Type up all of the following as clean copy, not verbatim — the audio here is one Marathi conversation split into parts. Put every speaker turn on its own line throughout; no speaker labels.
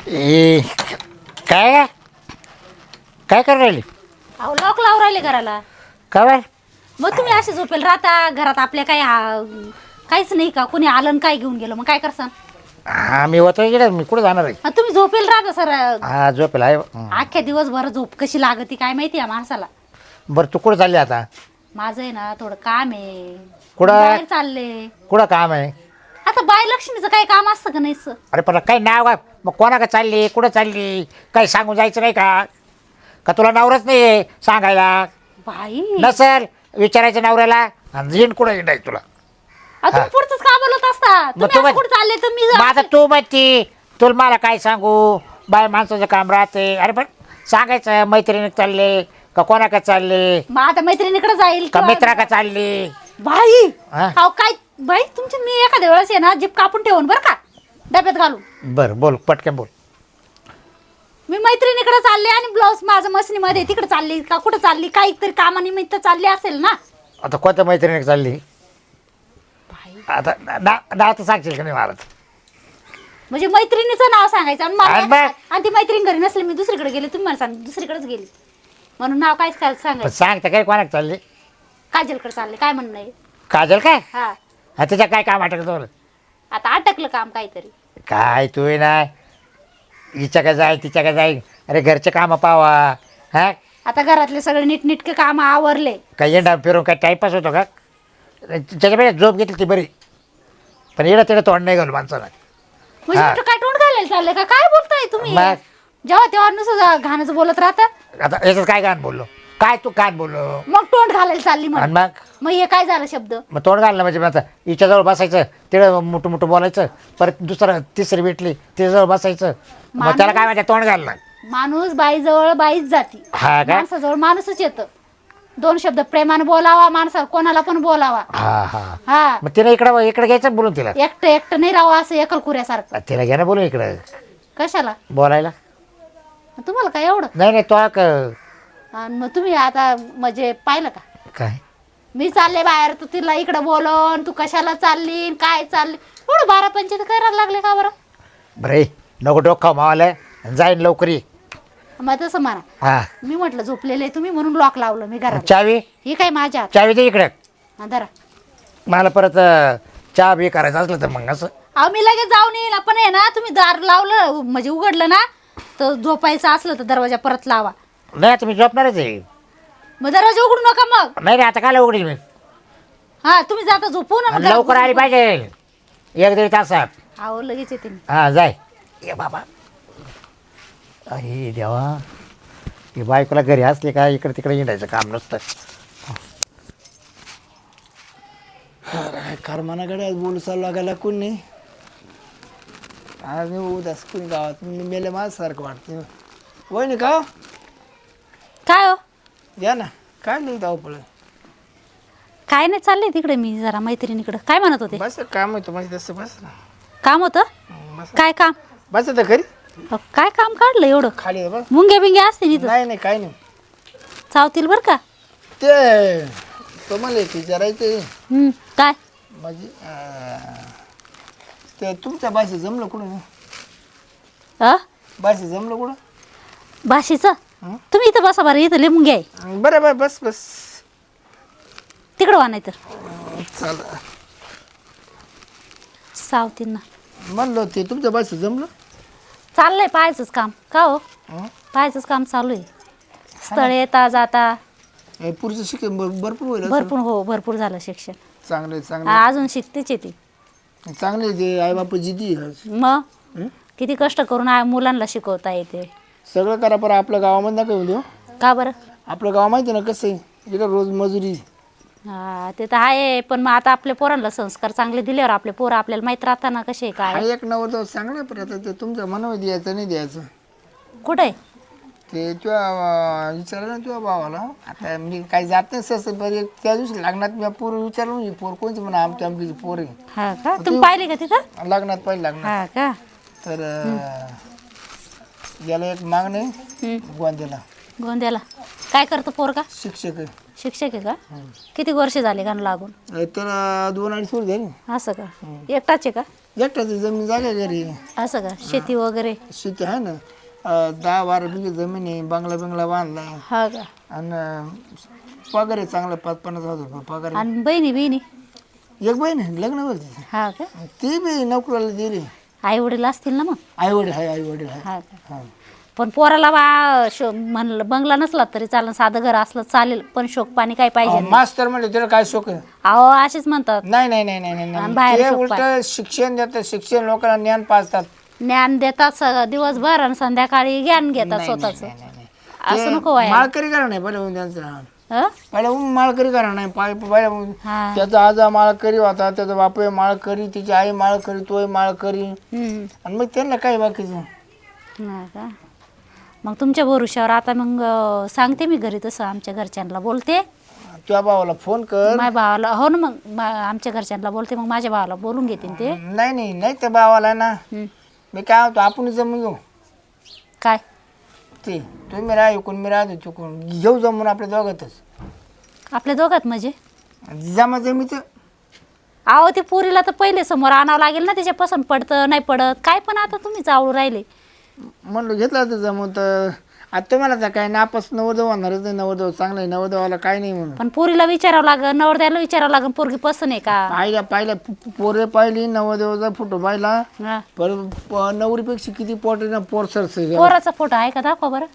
ए काय काय कर राहिली
अहो लॉक लावून राहिले घराला.
काय बाय
मग तुम्ही असे झोपेल राहता घरात आपल्या काही काहीच नाही का? कोणी आलं आणि काय घेऊन गेलं मग काय करसान?
हा मी होतो इकडे मी कुठे जाणार आहे
तुम्ही झोपेल राहता सर.
हा झोपेल आहे
अख्ख्या दिवसभर झोप कशी लागती काय माहिती या माणसाला.
बरं तू कुठं चालली आता
माझं आहे ना थोडं काम आहे.
कुठं?
बाहेर चालले.
कुठं काम आहे
आता बाय लक्ष्मीचं काही काम असतं का नाहीच?
अरे पण काही नाव आहे मग कोणाकडे चालली कुठं चालली काही सांगून जायचं नाही का का तुला नवरच नाही आहे सांगायला
बाई
नसल विचारायचं नवऱ्याला आणि येईन कुठं येणार तुला
तुम्ही पुढचंच का बोलत असता? तुम्ही असं कुठं चालले तुम्ही?
माझं तू म्हणती तुला मला काय सांगू बाय माणसाचं काम राहते अरे पण सांगायचं मैत्रिणी चालले का कोणाकडे चालले
मग आता मैत्रिणीकडे जाईल
का मित्रा चालली
बाई
हा?
अहो काय बाई तुमची मी एखाद्या वेळेस आहे ना जीप कापून ठेवून बरं का डब्यात घालून.
बरं बोल पटकन बोल
मी मैत्रिणीकडे चालले आणि ब्लाऊज माझं मशीनीमध्ये तिकडे चालली का कुठं चालली काहीतरी कामानिमित्त चालली असेल ना.
आता कोणत्या मैत्रिणी चालली आता नाव तर सांगशील का नाही मला
म्हणजे मैत्रिणीचं नाव सांगायचं आणि
आणि
मला
मग?
आणि ती मैत्रीण घरी नसली मी दुसरीकडे गेले तुम्ही मला सांग दुसरीकडेच गेली म्हणून नाव काहीच काय
पण
सांगायचं.
सांग तर काय कोणाकडे चालली
काजलकडे चालले काय म्हणणं आहे?
काजल काय
हा
हा त्याच्या काय काम अटकत तुला
आता अटकलं काम काहीतरी.
काय तू नाही हिच्या काय जाय तिच्या काय जाय अरे घरचे कामं पावा हा
आता घरातले सगळे नीटनीटके काम आवरले.
काय येणार फिरून काय टाईमपास होतो का त्याच्यापेक्षा झोप घेतली ती बरी पण येणं तेवढं तोंड नाही घालू माणसाला
म्हणजे
हा.
म्हटलं काय तोंड घालायला चाललंय का काय बोलताय तुम्ही?
मग?
जेव्हा तेव्हा नुसतं घाणच बोलत राहतं.
आता याच्यात काय गाण बोललो काय तू कान बोललो
मग तोंड घालायला चालली
आणि
म्हणून
मग
मग हे काय झालं शब्द?
मग तोंड घालणं म्हणजे मग आता हिच्याजवळ बसायचं तिकडं मोठं मोठं बोलायचं परत दुसरं तिसरी भेटली तिच्याजवळ बसायचं मग त्याला काय माहिती तोंड घालणं
माणूस बाईजवळ बाईच जाती
हा का
माणसाजवळ माणूसच येतं. दोन शब्द प्रेमाने बोलावा माणसा कोणाला पण बोलावा.
हा हा
हा
मग तिला इकडे घ्यायचं बोलून तिला
एकटं एकटं नाही राहावं असं एकलकुऱ्यासारखं.
तिला घ्या ना बोलून इकडं
कशाला
बोलायला
तुम्हाला काय एवढं?
नाही तो
आणि मग तुम्ही आता म्हणजे पाहिलं का
काय
मी चालले बाहेर तू तिला इकडं बोलवून तू कशाला चालली काय चालली एवढं 12-15 करायला लागले का बरं?
बरे नको डोकं मावाला जाईन लवकर ये.
मग तसं म्हणा.
हा
मी म्हटलं झोपलेले तुम्ही म्हणून लॉक लावलं मी घरात.
चावी
ही काय माझ्या हातात.
चावी दे इकडे
धरा.
मला परत चहा बी करायचं असलं तर मग असं
अहो मी लगेच जाऊन येईल पण आहे ना तुम्ही दार लावलं म्हणजे उघडलं ना तर झोपायचं असलं तर दरवाजा परत लावा.
नाही आता मी झोपणारच आहे.
मग दरवाजा उघडू नका मग.
नाही रे आता काय उघडील मी
हा तुम्ही जाता झोपू ना
आणि लवकर आली पाहिजे 1-1.5 तासात.
अहो लगेच येते मी.
हा जाय ये बाबा अरे देवा हे बायकोला घरी असले का इकडे तिकडे येण्याचं काम नसतं.
कर्मानाकडे आज बोलू चालू लागायला कोण नाही आज मी उदास कोणी गावात मी मेले माझ्यासारखं वाटते वय का
काय हो
या ना काय नाही धावपळ
काय नाही चाललंय तिकडे मी जरा मैत्रिणीकडे. काय म्हणत होते?
बस काम होतं म्हणजे तसं बस ना
काम होतं.
बस
काय काम?
बस आता घरी
अहो, काय काम काढलं एवढं?
खाली आहे बघ
मुंग्या बिंग्या असते नी
नाही नाही काय नाही
चावतील बरं का.
ते तुम्हाला एक विचारायचं
काय
म्हणजे ते तुमच्या भाषेत जमलं कुठं भाषेत जमलं कुठं
भाषेचं? तुम्ही इथं बसा बरं इथं लय मुंग्या आहे.
बरं बरं बस बस
तिकडं वा नाही तर
चाल
सावतील ना.
म्हणलं ते तुमच्या भाषेत जमलं
चाललंय पाहायचंच काम का हो
हं?
पाहायचंच काम चालू आहे. स्थळ येता जाता
पुढचं शिक्षण भरपूर होईल असं.
भरपूर हो भरपूर झालं शिक्षण.
चांगले चांगले
अजून शिकतेच येते.
चांगले ते आई बाप जिद्दी
मग किती कष्ट करून मुलांना शिकवता येते.
सगळं करा पण आपल्या गावामध्ये नका येऊ देऊ.
का बरं?
आपलं गाव माहिती ना कसं आहे इकडं रोज मजुरी
हा ते तर आहे पण मग आता आपल्या पोरांना संस्कार चांगले दिल्यावर आपले पोरं आपल्याला माहित राहताना कसे
हा
काय
एक नवर चांगलं पण आता ते तुमच्या मनावर द्यायचं नाही द्यायचं
कुठे
ते तुझ्या विचारलं ना तुझ्या भावाला आता मी काही जात नाही सहसा बरं त्या दिवशी लग्नात मी पोर विचारलं म्हणजे पोर कोणचं म्हणा आमच्या आमची पोर आहे
हा का तुम्ही पाहिले का तिथं?
लग्नात पहिले लग्नात
हा का
तर याला एक मागणे गोंद्याला
गोंद्याला काय करतो पोरगा?
शिक्षक आहे
शिक्षक आहे का? किती वर्ष झाले का लागून?
त्याला 2-2.5 वर्ष झाली
असं का एकटाच आहे का?
एकट्याची जमीन जागा घरी
असं का शेती वगैरे?
शेती आहे ना 10-12 बिघे जमीन आहे, बंगला बांधलाय
हा का?
आणि पगार आहे चांगला 5-50 हजार पगार आहे.
आणि बहिणी
एक बहीण आहे, लग्न होते
हा का?
ती बी नोकरीला दिली.
आई वडील असतील ना मग?
आईवडील आहे
हा का?
हा.
पण पोराला म्हणलं बंगला नसला तरी चालेल, साधं घर असलं चालेल, पण शोक पाणी काय पाहिजे नाही.
मास्तर म्हणजे तुला काय शोक आहे?
अहो असेच म्हणतात.
नाही
आणि बाहेर
ते
शोक
उलट शिक्षण देतात, शिक्षण लोकांना ज्ञान पाजतात.
ज्ञान देतात दिवसभर आणि संध्याकाळी ज्ञान घेतात स्वतःच. असं नको व्हायला.
माळकरी करा नाही पहिले त्यांचा
हं?
पहिला माळकरी करा नाही
हा.
त्याचा आजा माळकरी होता, त्याचा बाप माळकरी, तिची आई माळकरी, तोय माळकरी,
हम्म.
आणि मग त्यांना काय बाकीचं.
हा का? मग तुमच्या भरोश्यावर आता मग सांगते मी घरी, तसं आमच्या घरच्यांना बोलते.
तुझ्या भावाला फोन कर.
माझ्या भावाला हो ना, मग आमच्या घरच्यांना बोलते, मग माझ्या भावाला बोलून घेते ते.
नाही त्या भावाला ना
हम्म.
मी काय होतो आपण जमून घेऊ.
काय
ते तुम्ही राहा इकून, मी राहतो चुकून, घेऊ जमून आपल्या दोघातच.
आपल्या दोघात म्हणजे?
जमा जमीचं
अहो ते पुरीला तर पहिले समोर आणावं लागेल ना, त्याच्या पसंत पडतं नाही पडत काय, पण आता तुम्ही चावळू राहिले.
म्हणलं घेतला तर जमून. तर आता तुम्हाला तर काय नापास नवरदेव होणारच नाही. नवरदेव चांगला आहे, नवरदेवाला काय नाही म्हणून.
पण पुरीला विचारावं लागेल, नवरदेवाला विचारावं लागेल पोरगी पसंत आहे का.
पाहिल्या पोरे पाहिली, नवरदेवाचा फोटो पाहिला,
हा.
पण नवरीपेक्षा किती पोट आहे ना, पोर सरस
पोराचा फोटो आहे का, दाखवा बरं.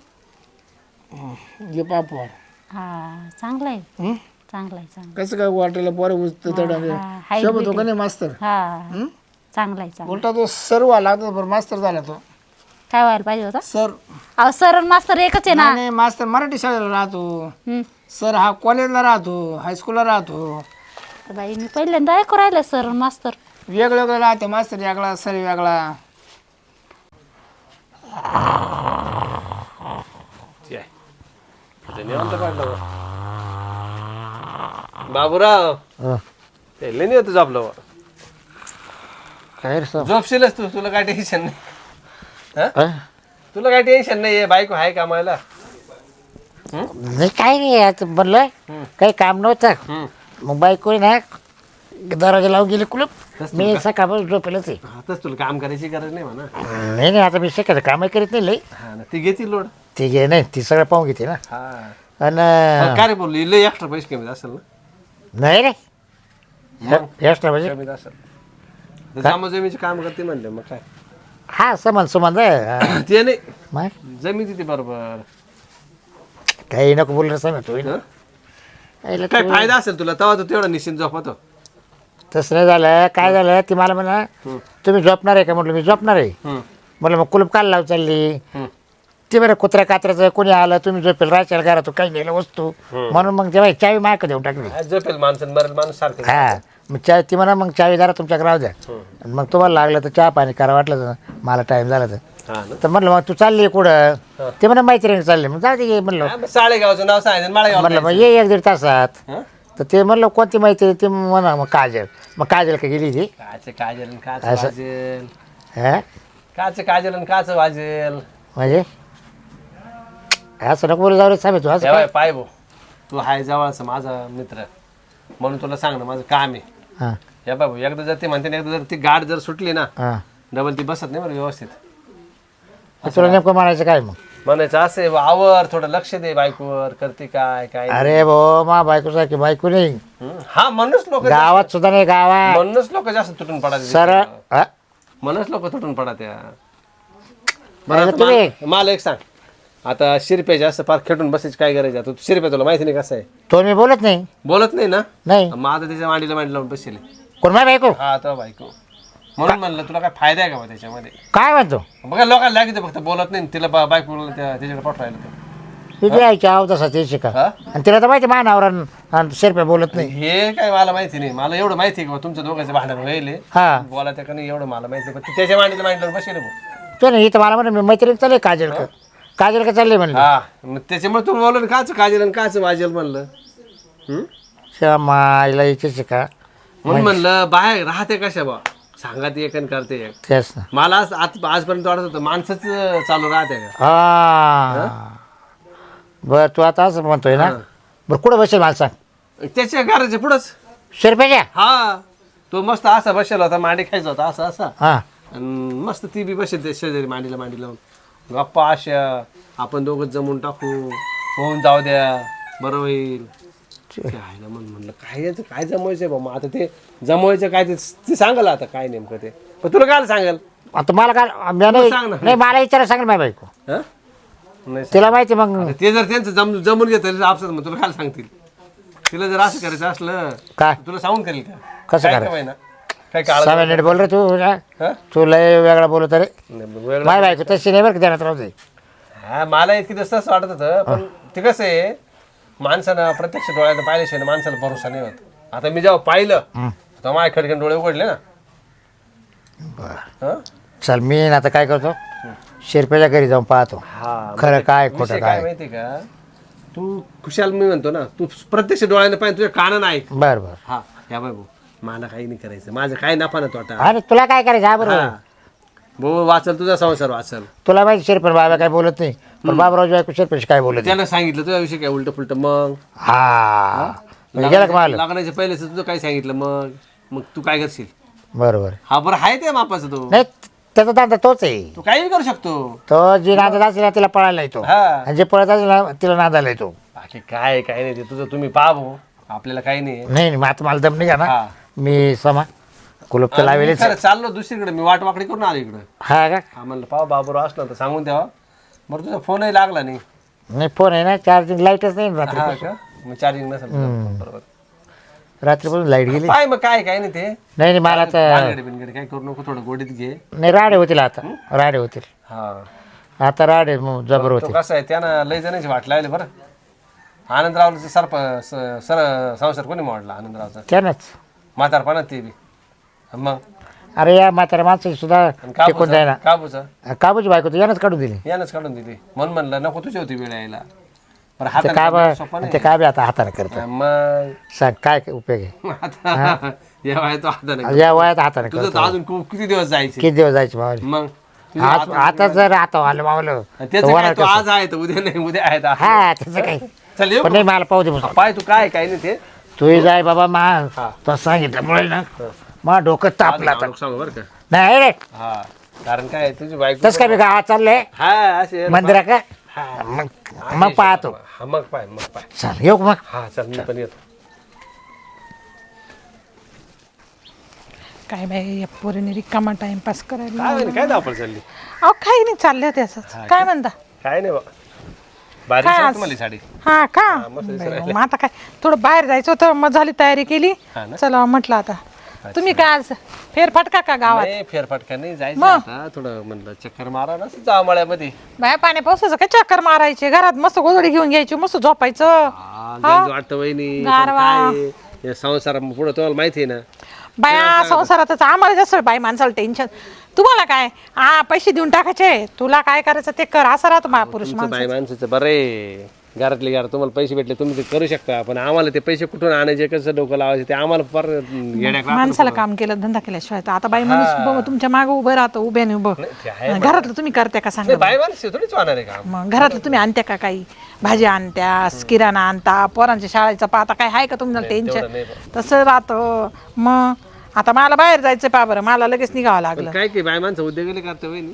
घे पापड.
हा चांगला आहे,
हं?
चांगला आहे, चांगला
कसं काय वाटेला पोरे उचत
हाय
सोबत हो का नाही मास्तर.
हा चांगला आहे, चांगला.
उलटा तो सर्व लागतो, पण मास्तर झाला तो.
काय व्हायला पाहिजे होता?
सर
अहो सर आणि मास्तर एकच आहे ना.
नाही, मास्तर मराठी शाळेला राहतो,
हं.
सर हा कॉलेजला राहतो, हायस्कूलला राहतो.
बाई मी पहिल्यांदा ऐकू राहिले सर आणि मास्तर.
वेगवेगळं राहते, मास्तर वेगळा, सर वेगळा.
बाबूराव ते लय नाही होतं झोपलं.
काय रे साहेब?
झोपशीलच तू, तुला काय टेन्शन नाही. तुला काय टेन्शन नाही, बायको आहे कामाला.
नाही काय नाही, आता म्हणलं काही काम नव्हतं, मग बायको ना दरवाजा लावून गेली कुलूप. मी सकाळपासून झोपेलच आहे.
आताच तुला काम करायची गरज नाही म्हणा.
नाही आता मी सकाळचं कामही करीत नाही लई.
हा ना, ती घेतील लोड.
ती घे नाही, ती सगळं पाहून घेते ना.
हा
आणि
काय रे बोलली, लय एक्स्ट्रा पैसे कमी असेल ना.
नाही रे एक्स्ट्रा म्हणजे
कमी असेल, जमीचे काम करते म्हणले मग काय.
हा संबंध हा.
ते नाही,
मग
जमीन तिथे बरोबर.
काही नको बोलणं सांग तू.
हं? काय फायदा असेल तुला, तेव्हा तू तेवढा निश्चिंत झोपतो.
तसं नाही झालं, काय झालं ती मला म्हणा तुम्ही झोपणार आहे का, म्हटलं मी झोपणार आहे. म्हटलं मग कुलूप काल लाव चालली. ते बरं कुत्र्या कात्र्याचं कोणी आलं, तुम्ही झोपेल राहायला घरात काही नेलं वस्तू, म्हणून मग तेव्हा चावी मायक देऊन टाकली.
झोपेल माणसं, बरेच माणूस सारखं.
हा मग चाय ती म्हणा मग चावी जरा तुमच्याकडे राहू द्या, आणि मग तुम्हाला लागलं तर चहा पाणी करा, वाटलं तर मला टाइम झाला तर म्हटलं मग तू चालली कुठं. ते म्हणा मैत्रिणी चालले, मग जाऊ दे म्हणलं.
साळेगावचं नाव सांगितलं, माळेगाव
म्हणलं मग ये 1-1.5 तासात. तर ते म्हणलं कोणती मैत्री, ते म्हणा मग काजल. मग काजल का गेली ती
काचे काजल काच वाजेल.
हा
काचे काजल काच वाजेल
म्हणजे असं नको बोलू, जाऊ रे साहेब तू असं
तेव्हा
काय?
पाय भाऊ, तू हाय जवळचा माझा मित्र म्हणून तुला सांगणं माझं काम आहे.
हां
या बाबू, एकदा जर ते म्हणते ना, एकदा जर ती गाठ जर सुटली ना,
हां
डबल ती बसत नाही बरं व्यवस्थित.
तुला नेमकं म्हणायचं काय मग?
म्हणायचं असे आवर, थोडं लक्ष दे बायकोवर, करते काय काय.
अरे भाऊ मा बायको सारखी बायको नाही
हा म्हणूनच लोक,
गावात सुद्धा नाही, गावात
म्हणूनच लोक जास्त तुटून पडा.
सरळ हा?
म्हणूनच लोक तुटून पडा त्या.
नाही,
बरं
तुम्ही
मला एक सांग, आता शिरप्या जास्त फार खेटून बसायची काय गरज आहे. तू शिरप्या तुला माहिती नाही कसं आहे,
तो मी बोलत नाही.
बोलत नाही ना.
नाही
मग आता त्याच्या मांडीला मांडी लावून बसेल.
कोण माझी बायको?
हा तर बायको, म्हणून म्हणलं तुला काय फायदा आहे का बा त्याच्यामध्ये.
काय म्हणतो?
बघा लोकांना लागेल फक्त बोलत नाही, तिला बायको त्याच्याकडे पाठवायला तर.
तिथे यायची आव तसा ते शिका,
हा?
आणि तिला तर माहिती मानावर आणि शेरप्या बोलत नाही.
हे काय मला माहिती नाही, मला एवढं माहिती आहे की बा तुमच्या दोघांचं भांडण व्हायले.
हा
बोला त्या नाही एवढं मला माहिती, पण त्याच्या मांडीला मांडीला बसेल भाऊ.
तो नाही इथं मला म्हणा मी मैत्रीण चालले काजल का, काजल का चालले म्हणलं.
हा मग त्याच्यामुळे तू बोललो काच काजल आणि काच वाजेल म्हणलं.
माईला यायची शिका
म्हणून म्हणलं बाहेर राहते कशा बा, सांगा ती एक आणि करते एक.
तेच ना.
मला आजपर्यंत वाटत होतं माणसंच चालू राहते का.
हा बर तू आता असं म्हणतोय ना. बरं कुठं बसेल मला सांग?
त्याच्या घराच्या पुढंच.
शेरप्याच्या?
हा तो मस्त असा बसला होता, मांडी खायचा होता असा असा,
हा
आणि मस्त ती बी बसेल ते शेजारी मांडीला मांडी लावून गप्पा अशा, आपण दोघं जमून टाकू, होऊन जाऊ द्या, बरं होईल. आईला म्हणलं काय याचं काय जमवायचंय बाबा, आता ते जमवायचं काय ते सांगाल आता काय नेमकं ते, पण तुला काय सांगाल?
आता मला काय
सांग ना.
नाही मला विचारा सांगेल माझी बायको,
हं? नाही
तिला माहिती मग
आता ते जर त्यांचं जमून घेतलं आपसात, मग तुला काय सांगतील? तिला जर असं करायचं असलं
काय
तुला सांगून करेल का?
कसं
काय
करायचं?
काय ना काय काळ
सहा मिनिट बोल रे तू हा?
हं?
तू लय वेगळा बोलत रे
वेगळं
माझी बायको तशी नाही बरं का ध्यानात राहू दे.
हा मला इतकी दिवस असं वाटत होतं, पण ते कसं आहे माणसानं प्रत्यक्ष डोळ्यानं पाहिल्याशिवाय माणसाला भरोसा नाही होत. आता मी जेव्हा पाहिलं तेव्हा माझ्या खडक्यान डोळे उघडले ना. हं?
चल मी आता काय करतो शिरप्याच्या घरी जाऊन पाहतो
हा
खरं काय
विषय
खोटं
काय
काय.
माहिती का, तू खुशाल मी म्हणतो ना, तू प्रत्यक्ष डोळ्यानं पाहिजे, तुझ्या कानानं ऐक.
बरं बरं
हा या बाय भाऊ, मला काही नाही करायचं, माझं काय नफा ना तोटा.
अरे तुला काय करायचं हा बरोबर
हा. भाऊ वाचल, तुझा संसार वाचल.
तुला माहिती शिरपण बाबा काय बोलत नाही पण बाबरावची बायको शिरपेश काय बोलत नाही.
त्यानं सांगितलं तुझ्याविषयी काय उलट फुलट, मग
हा म्हणजे गेला का मला
लग्नाच्या पहिलेच तुझं काय सांगितलं, मग मग तू काय करशील?
बरोबर
हा बरं आहे ते मापाचं, तू
नाही त्याचा दांदा तोच आहे.
तू काही करू शकतो.
तो जी नादाला असेल ना तिला पळायला येतो
हा
आणि जे पळत असेल ना तिला नादाला येतो.
बाकी काय काय नाही, ते तुझं तुम्ही पहा भाऊ, आपल्याला काही नाही.
नाही मग आता मला दम नाही का ना
हा
मी समा कुलूप तर लावेल.
खरं चाललो दुसरीकडे, मी वाटवाकडी करून आलो इकडं.
हा का
हा म्हणलं पाहा बाबूराव असला तर सांगून द्यावा. बरं तुझा फोनही लागला नाही.
नाही फोन आहे ना चार्जिंग लाईटच नाही रात्री.
हा का, मग चार्जिंग नसेल. बरोबर.
रात्रीपासून लाईट गेली.
काय मग काय काय नाही ते
नाही मला तर
भानगडी बिनगडी काय करू नको, थोडं गोडीत घे.
नाही राडे होतील आता राडे होतील
हा
आता राडे मग जबर
तो
होतील.
कसं आहे, त्यानं लय जणांची वाट लागली बरं. आनंदरावचं सर संसार कोणी मोडला? आनंदरावचा
त्यानंच
म्हातारपणात ते बी. मग
अरे या म्हाताऱ्या माणसाची सुद्धा टिकून जायना.
काबूचा
काबूची बायको तर यानंच काढून दिली.
यानंच काढून दिली. म्हणून म्हणलं नको तुझी होती वेळ यायला. पण
ते
हाताने
काय
काढणं सोपं नाही.
ते काय बी आता हाताने करतो.
मग
सांग काय उपयोग आहे
आता या वयात तो हाताने
या वयात हाताने
तुझं
करतो.
तर अजून किती दिवस जायचे.
किती दिवस जायचे मावले
मग तुझं
आज आता जर आता आलं मावलं
त्याचं काय, तो आज आहे तर उद्या नाही, उद्या आहे तर आज.
हा त्याचं काही
चल येऊ
पण नाही मला पाहू दे म्हणून.
पाय तू काय काय नाही ते
तू जाय बाबा मा
हा.
तो सांगितल्यामुळे ना मा डोकं तापला आता.
सांगू बरं का.
नाही रे
हा कारण काय तुझी बायको
तस काय मी गावात चाललंय
हा असे
मंदिरा का मग पाहतो.
हा मग पाय मग पाय.
चल येऊ का मग.
हा चल मी पण येतो.
काय बाई या पोरीने रिकामा टाइमपास करायला.
काय म्हणे, काय धावपळ चालली?
अहो काही नाही चालले होते असंच. काय म्हणता?
काय नाही बा बारीक
काय
आहे
आज?
तुम्हाला ही साडी.
हा का
मस्त
बाई, मग आता काय थोडं बाहेर जायचं होतं, मग झाली तयारी केली.
हा ना?
चला म्हटलं आता तुम्ही काय आज फेरफटका का गावात?
नाही फेरफटका नाही जायचं
मग?
आता, थोडं म्हणलं चक्कर मारा ना जावा मळ्यामध्ये.
बाया पाण्या पावसाचं काय चक्कर मारायचे, घरात मस्त गोधडी घेऊन घ्यायची, मस्त झोपायचं.
हा गंज वाटतं वहिनी, पण
गारवा.
काय आहे, या संसार पुढे तुम्हाला माहिती आहे ना.
बाया संसारातच आम्हाला जास्त बाई माणसाला टेन्शन. तुम्हाला काय हा पैसे देऊन टाकायचे, तुला काय करायचं ते कर, असं राहतो महापुरुष
तुमचं
माणूस.
बाई माणसाचं बरं आहे, घरातले घरात तुम्हाला पैसे भेटले तुम्ही ते करू शकता, पण आम्हाला ते पैसे कुठून आणायचे, कसं डोकं लावायचे ते आम्हाला पर येण्यात
माणसाला काम केलं धंदा केल्याशिवाय तर आता बाई माणूस बघ तुमच्या मागे उभं राहतं उभ्याने उभं.
ते आहे
घरातलं तुम्ही करत्या का सांगा?
बाई माणसं थोडीच वाहणार आहे का.
मग घरातलं तुम्ही आणत्या का काही भाजी आणत्या, किराणा आणता, पोरांच्या शाळेचं पाहता, काय आहे का तुम्हाला टेन्शन?
नाही
तसं राहतं. मग आता मला बाहेर जायचं पा बरं, मला लगेच निघावं लागलं.
काय की बाई माणसं उद्योगले करते वहिनी.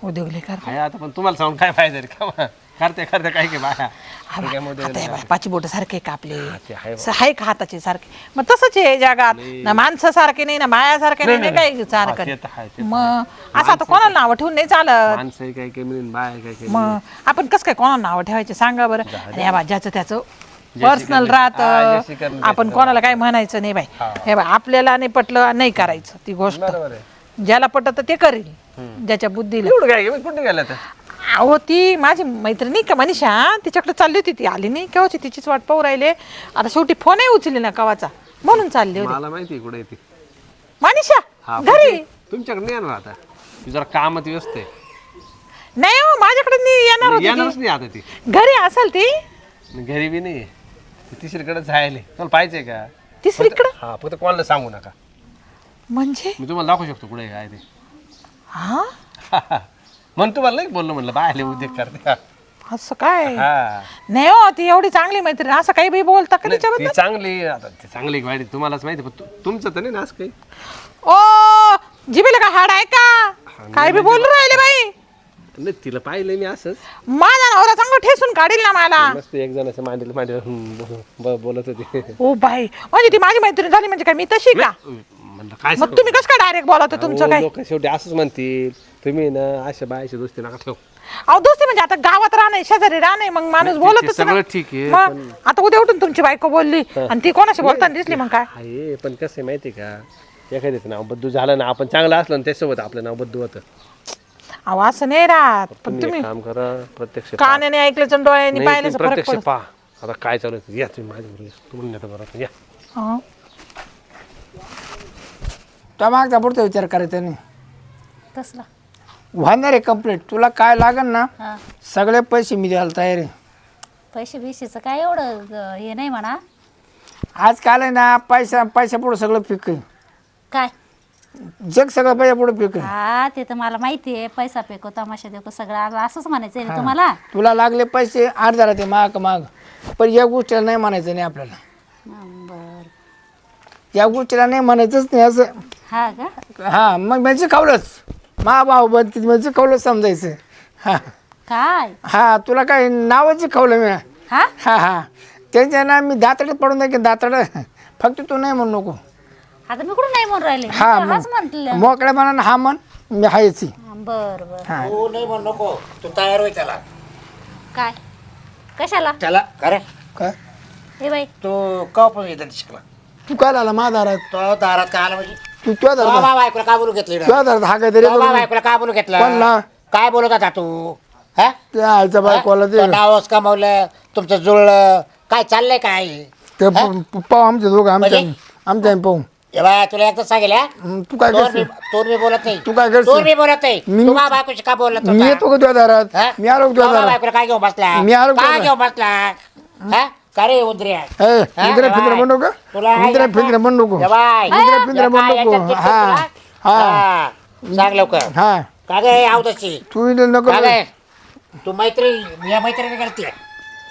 उद्योगले कर
आहे आता, पण तुम्हाला सांगून काय फायदा रे का करते काय की बाया काय मग
आता हे बापाची बोट सारखे का आपले
ते आहे
आहे का हाताचे सारखे? मग तसंच आहे जगात, ना माणसं सारखे नाही ना बाया सारखे नाही, काही सारखं
ते तर आहे, ते
मग असं आता कोणाला नाव ठेवून नाही चालत.
माणसं काय काय मिळून बाया काय काय
मग आपण कसं काय कोणाला नाव ठेवायचे सांगा बरं? आणि या ज्याचं त्याचं पर्सनल
हा,
राहतं,
ज्याची करणे
आपण कोणाला काही म्हणायचं नाही बाई. हे बाई आपल्याला नाही पटलं नाही करायचं ती गोष्ट.
बरोबर आहे.
ज्याला पटत ते करेल, ज्याच्या बुद्धीला.
एवढं काय मी कुठे गेला तर
अहो ती माझी मैत्रिणी का मनीषा, तिच्याकडे चालली होती, ती आली नाही केव्हाची, तिचीच वाट पाहू राहिले. आता शेवटी फोनही उचलली ना कवाचा, म्हणून चालली होती.
मला माहिती कुठे येते
मनीषा
हा
घरी
तुमच्याकडे नाही येणार आता, ती जरा कामात व्यस्त आहे.
नाही हो, माझ्याकडे नाही येणार होती
येणारच नाही आता ती,
ती. घरी असेल ती.
घरी बी नाही, ती तिसरीकडे जायले. तुम्हाला पाहिजे का?
तिसरीकडं
हा फक्त कोणाला सांगू नका,
म्हणजे?
मी तुम्हाला दाखवू शकतो कुठे काय
हा
ते. म्हणून तुम्हाला नाही बोललो, म्हणलं बायले उद्योग करते.
असं काय
हा
नाही हो ती एवढी चांगली मैत्रीण असं काही बी बोलता का
नाही,
तिच्याबद्दल?
ती चांगली आता ती चांगली वाईट तुम्हालाच माहिती पण तुमचं तर नाही ना असं काही
ओ जिबेला का हाड आहे का काय बी बोलू राहिले बाई
नाही तिला पाहिलं मी असंच
माझा नवरा चांगलं ठेसून काढील ना मला
मस्त एक जण असं मांडीला बोलत होते
ओ बाई म्हणजे ती माझी मैत्रीण झाली म्हणजे काय मी तशी का
म्हणलं काय
मग तुम्ही कसं काय डायरेक्ट बोलवता तुमचं काय
लोक शेवटी असंच म्हणतील तुम्ही ना अशा बायशी दोस्ती नका ठेव
अहो दोस्ती म्हणजे आता गावात राहणे शेजारी राहणे मग माणूस
नाही,
बोलतच
ते
ना.
सगळं ठीक आहे,
मग आता उद्या उठून तुमची बायको बोलली आणि ती कोणाशी बोलताना दिसली मग काय
आहे पण कसं आहे माहिती का एखाद्याचं नाव बद्दू झालं ना आपण चांगलं असलं ना त्यासोबत आपलं नाव बद्दू होतं
अहो असं नाही राहत पण
तुम्ही
तुम्ही
एक काम करा प्रत्यक्ष
कानाने ऐकल्याचं आणि डोळ्याने
नाही,
पाहिल्याचं
तुम्ही
फरक
प्रत्यक्ष
पडतो.
पहा आता काय चालू आहे या तुम्ही माझ्या तुम्ही नेता बरोबर या
हा.
तो मागचा पुढचा विचार करायचा नाही
तसला
होणार आहे कंप्लीट तुला काय लागेल ना
हा
सगळे पैसे मी द्यायला तयार आहे
पैसे बिशीचं काय एवढं हे नाही म्हणा.
आजकाल आहे ना पैसा पुढे सगळं पीक आहे
काय
जग सगळं पैसा पुढे पीक आहे
हा ते तर मला माहिती आहे. पैसा पेको तमाशा देको सगळं असंच म्हणायचं आहे ना तुम्हाला.
तुला लागले पैसे अर्धा राहते माग पण या गोष्टीला नाही म्हणायचं नाही आपल्याला
बर
या गोष्टीला नाही म्हणायचंच नाही असं
हा का
हा मग म्हणजे खावलंच मा भाऊ बनते म्हणजे खावलं समजायचं हा
काय
हा तुला काय नावाची खावलं मी
हा
हा हा त्यांच्या ना मी दातडे पडून द्या की दातड फक्त तू नाही म्हणू नको
आता मी कुठं नाही म्हणून राहिले मी
हा
तर हाच म्हटलं.
मोकळ्या मनानं हा म्हण मी हायची
बर बर
हा
तू नाही म्हणू नको तू तयार होय त्याला
काय कशाला
त्याला खरं
काय
हे बाई
तू का पण येतात शिकला
तू काय आला मा दारात
तो दारात काय आला म्हणजे
तू तुझ्या दारात
बाबा बायकोला का बोलू घेतलं
तुझ्या दारात हा काहीतरी
बाबा बायकोला का बोलू घेतलं
कोणला?
काय बोलत होता तू हा
त्या आईच्या बायकोला ते
नावच कमवलं तुमचं जुळलं काय चाललंय काय
ते पाहू आमचे दोघं आमच्या
म्हणजे?
आमच्या पाहू
ए बाय तुला एकदा सांगेल हा?
तू काय
तोर
करशील
मी तोर मी बोलत नाही
तू काय करशील?
तोर मी बोलत नाही
मी-
तू बाबा बायकोशी का बोलत
मी येतो का तुझ्या दारात
हा?
मी आलो का तुझ्या
बाबा
दारात
बायकोला काय घेऊन बसला
मी आलो
काय
का?
घेऊन बसला हा का रे उंदऱ्या
ए
हा?
इंद्रा फिंद्रा
बाय.
म्हणू का
तुला
इंद्रा फिंद्रा म्हणू नको
ए बाय.
इंद्रा फिंद्रा
या
म्हणू
काय
नको
याच्यात चिपकून
हा
तुला?
हा
हा. सांग लवकर
हा
का गे आवतशी
तू इथे नको
का गे तू मैत्री या मैत्रिणी करते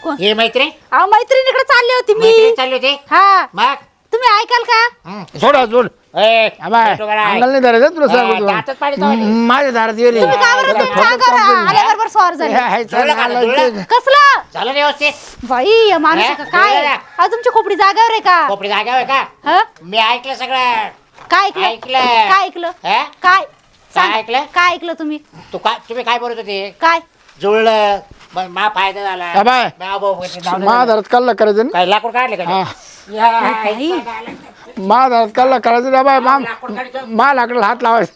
कोण?
हे मैत्री
अहो मैत्रिणीकडे चालली होती
मैत्री
मी.
चालली होती
हा
मग
तुम्ही ऐकाल का
सोडा सोड
ए,
बाय
भेटू का नाही?
अंगाला नाही धरायचं तुला
दातच पाडीत
सांगतो
वाली.
माझ्या दारात गेले
तुम्ही का बरं ते का करा आल्याबरोबर स्वार झाले
जुळलं का? जुळलं?
कसला
झालं व्यवस्थित
बाई या माणूस
हे?
का काय
जुळलं?
अहो तुमची खोपडी जागेवर आहे का
कोपडी जागा आहे का
ह?
मी ऐकलं सगळं
काय ऐकलं
ऐकलं.
काय ऐकलं
हे?
काय सांगा.
ऐकलं?
काय ऐकलं तुम्ही
तुम्ही काय बोलत होते
काय
जुळलं मग मा फायदा झाला
हा बाय.
मा भाऊ पैसे जाऊ दे.
माझ्या दारात कल्ला करायचं नाही
काय लाकूड काढले का
हा
या,
बाई.
माझ्या दारात कल्ला करायचं नाही बाय
लाकूड काढतो.
मा लाकडाला हात लावायचं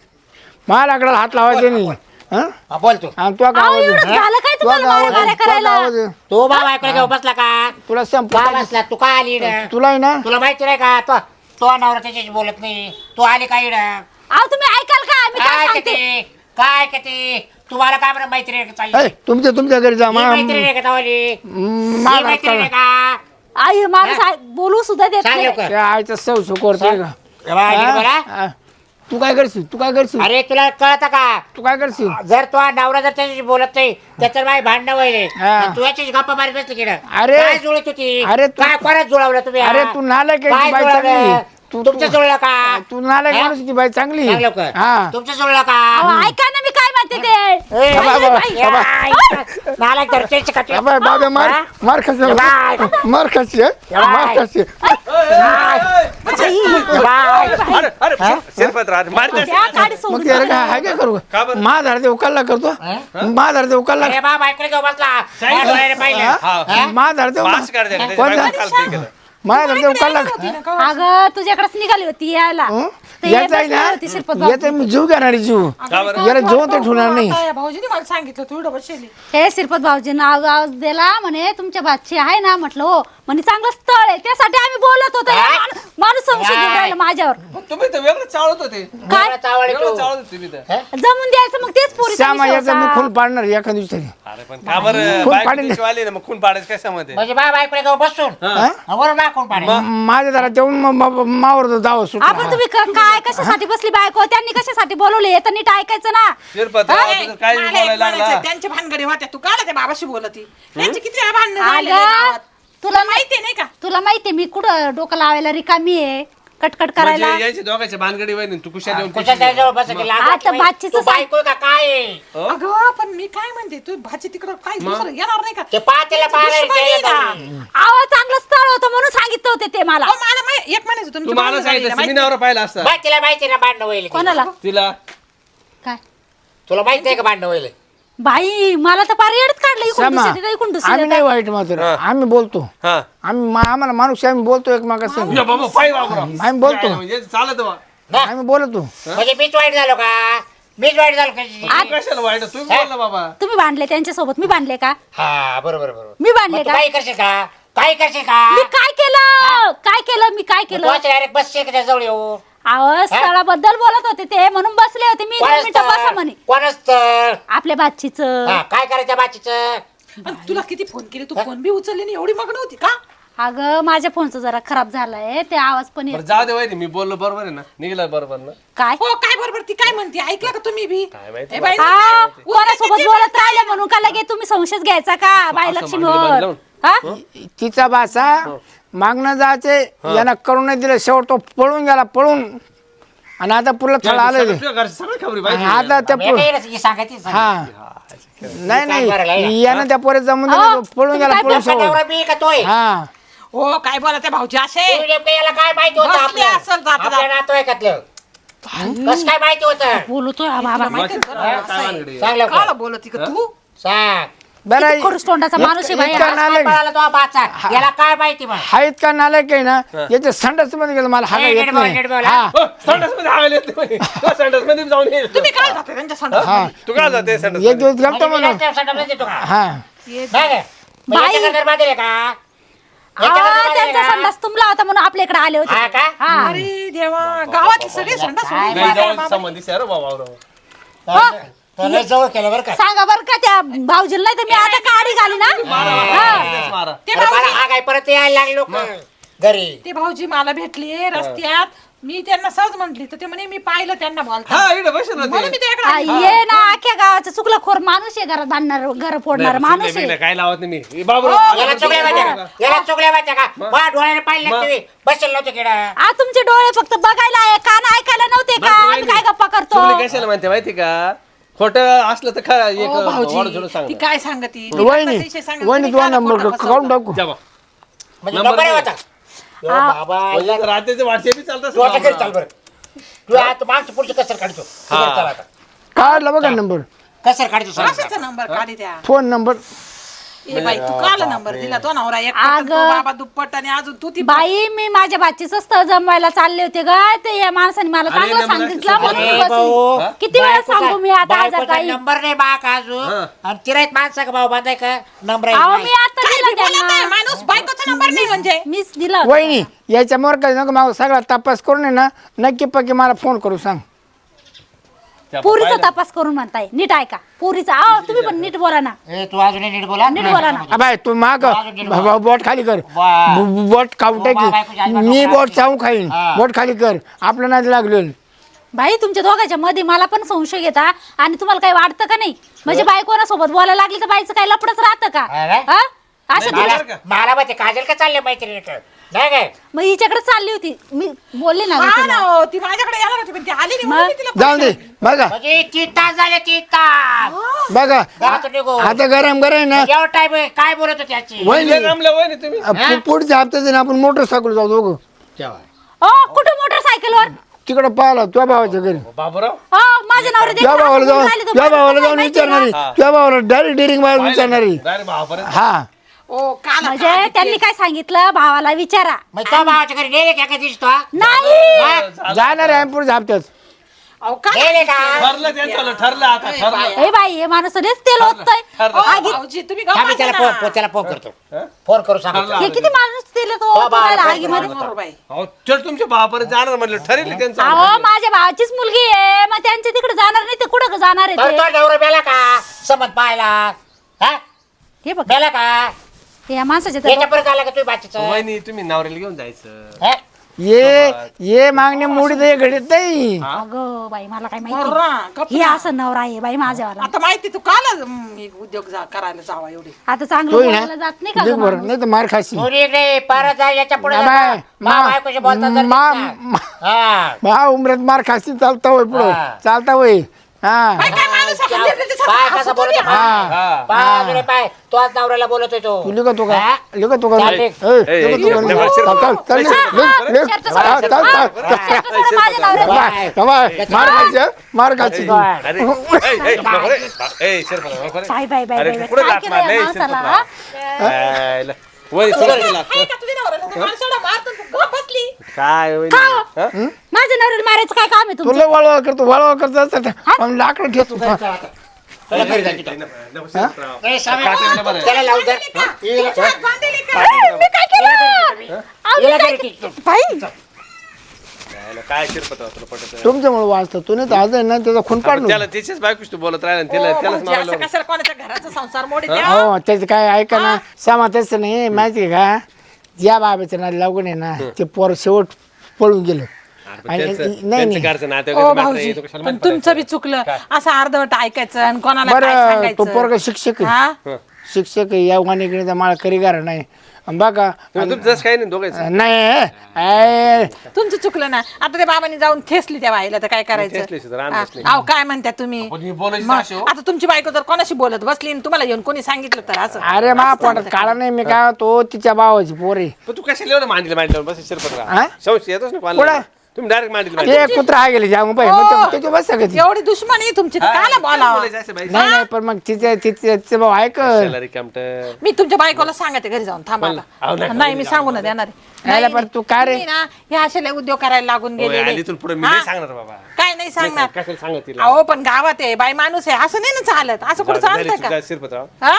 मा लाकडाला हात लावायचे नाही हं?
हा, बोल तू
आणि तुला
अहो
काय
एवढं
आवाज
झालं काय
तुला
तुम्हाला मारा माऱ्या करायला
आवाज
तू बाबा ऐकलं घेऊ बसला का
तुला संप
का बसला तू का आली इकडं?
तुला आहे ना
तुला माहिती नाही का तो नवरा त्याच्याशी बोलत नाही तू आली का इकडं?
अहो तुम्ही ऐकाल का मी काय
काय
सांगते
किती काय किती तुम्हाला काय बरं मैत्री चालली
ए, तुमच्या घरी जा
ही मैत्री नाही का तवाली ही
मा
मैत्री नाही का
आई माणूस बोलू सुद्धा देत
सांग
नाही
लवकर
त्या आईचा सौ करतोय का
ए बाय, नीट बोला.
हा? तू काय करशील
अरे तुला कळत का
तू काय करशील
जर तो नवरा जर त्याच्याशी बोलत नाही त्याच्यावर माझी भांडणं व्हायले
हा.
आणि तू याच्याशी गप्पा मारत बसली की नाही?
अरे.
काय जुळत होती
अरे तू-
काय कोणाच जुळवलं तुम्ही
अरे तू नालायक आहे,
काय
ती बाई
जुळवलं?
चांगली. तू
तुमचं जुळलं का
तू नालायक
हा?
माणूस ती बाई चांगली
सांग लवकर
हा
तुमचं जुळलं का
अहो ऐका ना मी काय म्हणते ते
ए,
बाबा,
बाई,
बाबा,
बाई,
बाबा.
नालायक धरतेची कटी.
बाबा बाबा मार
हा?
मार खाशी
बाय.
मार खाशी मार खाशी
बाय.
अरे अरे शिरपतराव मारते
त्या गाडी
मग
सोडून
ते अरे काय हाय काय करू मा धर दे उकलला करतो मा धर दे उकलला
अरे बाबा ऐकलं घेऊ बसला माझ्या डोळ्याने पाहिलं हा?
मा धर दे
मास्क काढ दे
कोणता मा धर दे उकलला
अगं तुझ्याकडेच निघाली होती यायला ते
याचा आहे
बसली होती शिरपत
ना याचा मी जीव घेणारी जीव याला जीव तर ठेवणार नाही
भाऊजीने मला सांगितलं तू बसली
हे शिरपत भाऊजी नाव गाव दिला म्हणे तुमच्या बादशी आहे ना म्हटलं हो म्हणजे चांगलं स्थळ आहे त्यासाठी आम्ही बोलत होतो माणूस संशय घेऊन राहिला माझ्यावर
मग तुम्ही तर वेगळं चालत होते
काय
वेगळं चालत होते तुम्ही तर
जमून द्यायचं मग तेच पोरी
श्यामा याचा मी खून पाडणार एका दिवसाने.
अरे पण का बरं
खून
बायको
पाडेल.
तिची वाली ना मग खून पाडायचं कशामध्ये
म्हणजे बा बायकडे जाऊ बसून वरून दाखवून पाडे
माझ्या घरात येऊन मावर दावा सुट
आपण तुम्ही काय कशासाठी बसली बायको त्यांनी कशासाठी बोलवले हे तर नीट ऐकायचं ना
शिरपत काय
मला एक
बोलायला
म्हणायचं,
लागला
त्यांच्या भानगडी होत्या तू काला त्या बाबाशी बोलती त्यांची किती वेळा भांडणं झालेली
अगं,
गावात.
तुला
माहितीये नाही का
तुला माहितीये मी कुठं डोकं लावायला रिकामी आहे कटकट करायला
म्हणजे यांची दोघांच्या भानगडी वहिनी तू कुशा देऊन
कुठं जायचं बस की लागत
आता
नाही.
बादशीचं
तू बायको का काय आहे?
अगं पण मी काय म्हणते तू भाजी तिकडं काय दुसरं येणार नाही का
ते पातेला पाहायला
दुश्मनी
गेलं
ना.
तुम्ही.
आवाज चांगलं स्थळ होतं म्हणून सांगितलं होते ते मला
अहो, मला एक म्हणायचं
तू
तुमची
मला
भांडणं
सांगितलं
झालेली,
सेमिनार पाहिला असता
बाय तिला माहिती ना भांडणं होईल ते.
कोणाला
तिला
काय
तुला माहित नाही का भांडणं होईल
बाई मला तर पार येडत काढलं इकडून
श्यामा
दुसरीकडे, इकडून
आम्ही
दुसरीकडे.
नाही वाईट मात्र आम्ही बोलतो
हा
आम्हाला माणूस आम्ही बोलतो एकमेकांसंग
या बाबा पाय बाबरा
आम्ही बोलतो
म्हणजे चालत बा
ना?
आम्ही बोलतो
म्हणजे मीच वाईट झालो का मीच वाईट झालो का
तू कशाला वाईट तुम्ही बोलला बाबा
तुम्ही भांडले त्यांच्यासोबत मी भांडले का
हा बरोबर बरोबर
मी भांडले
मग तू
का
काही करशील का काही करशील का
मी काय केलं काय केलं मी काय केलं
डायरेक्ट बसशील का त्याजवळ येऊ
अहो स्थळाबद्दल बोलत होते ते म्हणून बसले होते मी 2 मिनिटं बसा म्हणे
कोणच तर
आपल्या बादशीच
काय करायचं बाचीचं
पण तुला किती फोन केले तू फोन बी उचलली नाही एवढी मग्न होती का
अगं माझ्या फोनचं जरा खराब झालाय ते आवाज पण
बरं
येत
जाऊ दे वहिनी मी बोललो बरोबर आहे ना निघलं बरोबर ना
काय
हो काय बरोबर ती काय म्हणते ऐकलं का तुम्ही बी
काय माहिती
ए बाई,
हा कोणासोबत बोलत राहिले म्हणून का लगे तुम्ही संशयच घ्यायचा का बाई लक्ष्मीवर
लावून.
हा
तिचा बासा मागणं जायचे यांना करून नाही दिलं शेवट तो पळून गेला पळून आणि आता पुरला थोडा आलं
तुझ्या घरची सगळी खबरी बाई
आता त्या
सांगायची
हा नाही
करायला
नाही यानं त्या पोरे जमून दिलं, पळून गेला पळून शेवट
मी का तोय
हा
हो काय बोला त्या भाऊजी असे
तुम्ही नेमकं याला काय माहिती होतं
बसले
आपल्या
असेल जाता
आपल्या नातेवाईकातलं कसं काय माहिती होतं
बोलतोय हा बाबा
काय भानगडी?
सांग लवकर.
काला बोलती का तू
सांग
बरं
खडूस तोंडाचा माणूस आहे बाई
इतका
हा.
नालायक
पळाला तो बाचा याला काय माहिती मग
हा इतका नालायक आहे ना याच्या संडास मध्ये गेलं मला हागा
ए,
येत
नीट बोल,
नाही
नीट बोल,
हा
हो, संडासमध्ये हागायला येत नाही म्हणे. तो संडासमध्ये जाऊन ये.
तुम्ही काय जाते त्यांच्या संडास
हा
तू काय जाते
एक
संडासमध्ये?
दिवस गप्पा
म्हणजे मी
म्हणून
रस्त्यावर संडासला देतो का?
हा
नाही काय? मग
बाई.
याच्या घर बांधेल का याच्या घर
हा,
बांधेल
त्यांचा
का?
संडास तुमला होता म्हणून आपल्या इकडे आले होते
हा का?
हा
अरे देवा गावातले सगळे संडास
काय
सोडून
नाही
गेले.
जाऊ संबंधी सर बाबा
तो लय जवळ केलं बरं का
सांगा बरं का त्या भाऊजीला नाही तर मी आता काडी घाली ना हा.
मारा
ते
अरे मला
भाऊजी
हा काय परत यायला लागलो का? घरी
ते भाऊजी मला भेटले रस्त्यात मी त्यांना सहज म्हंटली तर ते म्हणे मी पाहिलं त्यांना बोलता
हा इकडे बसेल ना ते.
म्हणून मी त्याकडे
हा, ये ना अख्ख्या गावाचा चुकला खोर माणूस आहे घरात बांधणार घर फोडणार
नाही,
माणूस
नाही,
आहे
काय लावत नाही मी बाबू
याला चुकल्या माहिती का याला चुकल्या माहिती का वा डोळ्याने पाहिलं ना तुम्ही बसेल नव्हते किडा
आ तुमचे डोळे फक्त बघायला आहे कान ऐकायला नव्हते का आम्ही काय गप्पा करतो
कशाला म्हणते माहिती का खोटं असलं तर खा एक
ओ भाऊजी
वाढ सांग
ती काय सांगती
वहिनी वहिनी तुझा नंबर काढून टाकू
जा बा.
म्हणजे नंबर आहे होता यो बाबा
म्हणजे रात्रीचे व्हॉट्सअप बी चालत
तू आता घरी चाल बरं तू आता मागचं पुढचं कसर काढतो तू घरी चाल आता.
काढला बघा नंबर
कसर काढतो सांग.
कशाचा नंबर काढी द्या
फोन नंबर
ए बाई तू काला नंबर दिला तो नवरा एक
अगं.
तो बाबा दुप्पट आणि अजून तू ती
बाई मी माझ्या बाचीचं स्थळ जमवायला चालले होते ग ते या माणसाने मला
अरे,
चांगलं
नंबर
सांगितलं
असतो.
म्हणून
अरे
बसली.
भाऊ
किती वेळा सांगू मी आता हजार
बायकोचा
काही
नंबर नाही बा का अजून
हा.
आणि तिरायत माणसा का भाऊ बांधाय का नंबर
अहो
आहे
मी आता
काय
दिला
बी बोलत आहे,
त्यांना
माणूस बायकोचा नंबर नाही म्हणजे
मीच दिला होता.
वहिनी याच्यामुळे काय नको मला सगळा तपास करून आहे ना नक्की पक्की मला फोन करू सांग
पुरीचा तपास करून म्हणताय नीट ऐका पुरीचा अहो तुम्ही पण नीट बोला ना
ए, तू अजूनही नीट बोला
नीट बोला ना
अबाय तू माग बोट खाली कर
वा.
बोट खाऊ
बायकोची आई
टाकी
बायको
मी
खाते.
बोट चावून खाईन
हा.
बोट खाली कर आपलं नाही लागलो
भाई तुमच्या दोघांच्या मध्ये मला पण संशय घेता आणि तुम्हाला काही वाटतं का नाही म्हणजे बायकोना सोबत बोलायला लागली तर बाईचं काही लपडच राहतं का
अरे.
हा? अशा
नाही,
तुला-
नाही.
मला माहिती काजल का चालले मैत्रिणी नाही काय
मग हिच्याकडे चालली होती मी बोलले ना
हा
तिला.
ना हो, ती माझ्याकडे येणार होती पण ती आली नाही म्हणून मी तिला
जाऊ दे बघा
म्हणजे 3 तास झाले 3 तास
बघा
घरातून निघू
आता गरम गरम ना
एवढा टाइम काय बोलत होती याची
वहिनी
जमलं वय तुम्ही
पुढच्या हप्त्यात आहे ना आपण मोटरसायकल जाऊ दोघं
ओ कुठं मोटरसायकलवर
तिकडं पाहिला तुझ्या भावाच्या घरी
बाबूराव
हो माझ्या नवरे
तुझ्या भावाला जाऊन तुझ्या भावाला जाऊन विचारणारी तुझ्या भावाला डायरेक्ट डिरिंग मारून विचारणारी
डायरेक्ट भावापर्यंत
हा
ओ काल
म्हणजे त्यांनी काय सांगितलं भावाला विचारा
मग त्या भावाच्या घरी नेले का दिसतो
नाही
जाणार आहे पुढच्या हप्त्यात
अहो काय
गेले का
ठरलं त्यांचं ठरलं आता ठरलं
ए बाई हे माणूस लयच तेल ओततोय
ठरलं.
अहो, भाऊजी तुम्ही गप्प
थांब, त्याला
बसा ना.
त्याला फोन करतो फोन करू सांगतो
ठरलं.
हे किती माणूस तेल ओततोय आगीमध्ये
बरोबर बाई.
अहो चल तुमच्या भावापर्यंत जाणार म्हणलं ठरेल त्यांचं
अहो माझ्या भावाचीच मुलगी आहे मग त्यांच्या तिकडे जाणार नाही ते कुठं जाणार आहे
तर
ते?
तो नवरा मेला का समज पाहायला हा
हे बघ
मेला का
या माणसाच्या
याच्या
त्या-
परत आला का तुम्ही बाकीचं
वहिनी तुम्ही नवऱ्याला घेऊन जायचं
हा?
ये मागणे मोडी दे घडीत नाही
अगं बाई मला काय
बरं,
माहिती
गप्प
हे असं नवरा आहे बाई माझ्यावाला
आता माहिती तू काल उद्योग करायला जावा एवढी
आता चांगलं
तोही ना
बोलायला जात नाही का
देख
गं
बरं
माणूस?
नाही तर मार खाशी
चोरी नाही परत जा याच्या पुढे
बाय,
बायकोशी बोलता जर
मा-
दिसला. हा
मा उमरत मार खाशी चालता होय पुढं
हा.
चालता होय हा
काय काय माणूस आहे, निर्लज्ज
पाय
सारखा
कसा
हसतो
बोलतो
रे.
हा.
पाय पाय तो आज नवऱ्याला बोलतोय तो
तू लिखतो का
हा?
लिखतो का
चालते.
लिखतो का
नाही,
चल, चल, लिख, लिख.
शर्ट
हा,
सोडा,
चल,
हा,
चल.
शर्ट सोडा माझ्या नवऱ्याचा.
बाय, बाय, मार खायची मार खायची
अरे नको रे. ए, शिरपत, नको रे.
बाय बाय बाय
अरे,
बाय
कुठं
काय
लाथ
केलं या
मारली?
माणसाला
शिरपतला. आयला. वहिनी सोडून लागतं.
आहे का तुझ्या नवऱ्याला? तो माणूस एवढा मारतो, तू गप्प बसली.
काय वहिनी?
का हो?
हा?
माझ्या नवऱ्याला मारायचं काय काम आहे तुमचं
तुला वळवळ करतो वळवळ करतो लाकडं ठेवतो
तुला घरी जा तिथं.
नको शिरपतराव.
ए, सामे,
काटेला बरं आहे.
त्याला लावू दे. हिला-
बांधलेली का?
मी काय केलं अहो,
हिला
मी काय
घरी
केलं?
टिक.
बाई
यायला काय शिरपतराव तुला पटत आहे?
तुमच्यामुळे वाचतो तू नाही तर आज आहे ना त्याचा खून
आपण
पाडलो
त्याला त्याच्याच बायकोशी तू बोलत राहिला आणि त्याला
ओ,
त्यालाच
भाऊजी,
मारायला
असं कशाला कोणाच्या घराचा संसार मोडीत आहे?
हो त्याचं काय ऐका ना सामाच नाही माहिती आहे का ज्या बाबाचं ना लागून आहे ना ते पोर शेवट पळून गेलं आणि नाही नाही
ओ भाऊजी पण तुमचं बी चुकलं असं अर्धवट ऐकायचं आणि कोणाला काय
बरं तो
सांगायचं
पोरगा शिक्षक आहे.
हा?
शिक्षक आहे, या वाणीकडे माळ करीगार नाही आणि बघा
तुमचं काही नाही दोघायचं
नाही
तुमचं चुकलं ना आता त्या बाबांनी जाऊन ठेसली त्या बाईला तर काय करायचं
ठेसली सुद्धा, रान
हा.
ठेसली.
अहो काय म्हणता तुम्ही
आपण ही बोलायची
मग,
अशी हो.
आता तुमची बायको जर कोणाशी बोलत बसली आणि तुम्हाला येऊन कोणी सांगितलं तर असं
अरे मा पोटात काळा नाही मी काय तो तिच्या भावाची पोर आहे
पण तू कशाला एवढं मांडीला बस
हा?
शिरपतराव संशय येतोच ना
कुठं?
कोणाला तुम्ही डायरेक्ट मांडीला
ते कुत्रा आहे गेले जाऊ पाहिजे मग त्याच्या बस सगळं
एवढी दुश्मनी तुमची तर काला बोलावा
नाही नाही पण मग तिचे भाऊ ऐक
मी तुमच्या बायकोला सांगते घरी जाऊन थांबा आता. नाही मी सांगू ना देणार आहे.
यायला
नाही,
पण तू काय रे?
तुम्ही ना हे असे लय उद्योग करायला लागून गेलेले
इथून पुढे मी
हा?
नाही सांगणार बाबा
काय नाही सांगणार
कशाला सांगत तिला
अहो पण गावात आहे बाई माणूस आहे असं नाही ना चालत असं कुठं चालतंय का
शिरपतराव
हा?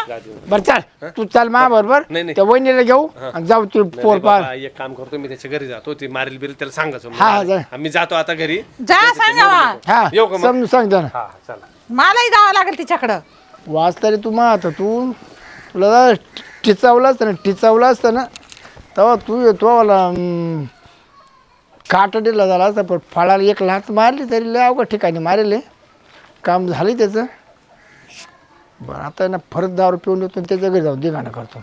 बर चाल तू चाल मा बरोबर
नाही, नाही.
त्या वहिनीला घेऊ आणि जाऊ तू पोर पार
बाबा, एक काम करतो मी त्याच्या घरी जातो ती मारेल बिरेल त्याला सांगायचो
हा, जा.
मी जातो आता घरी
जा सांगावा
हा
येऊ का मग?
समजून सांग जरा
हा चला
मलाही जावं लागेल तिच्याकडं
वाचता रे तू मा आता तू तुला टिचावलं असतं ना टिचावलं असतं ना तेव्हा तू येतो मला काटडीला झाला असता पण फळाला एक लात मारली तरी लय अवघड ठिकाणी मारेले काम झालं त्याचं बरं आता ना परत दारू पिऊन येतो आणि त्याच्या घरी जाऊन दिगाणं करतो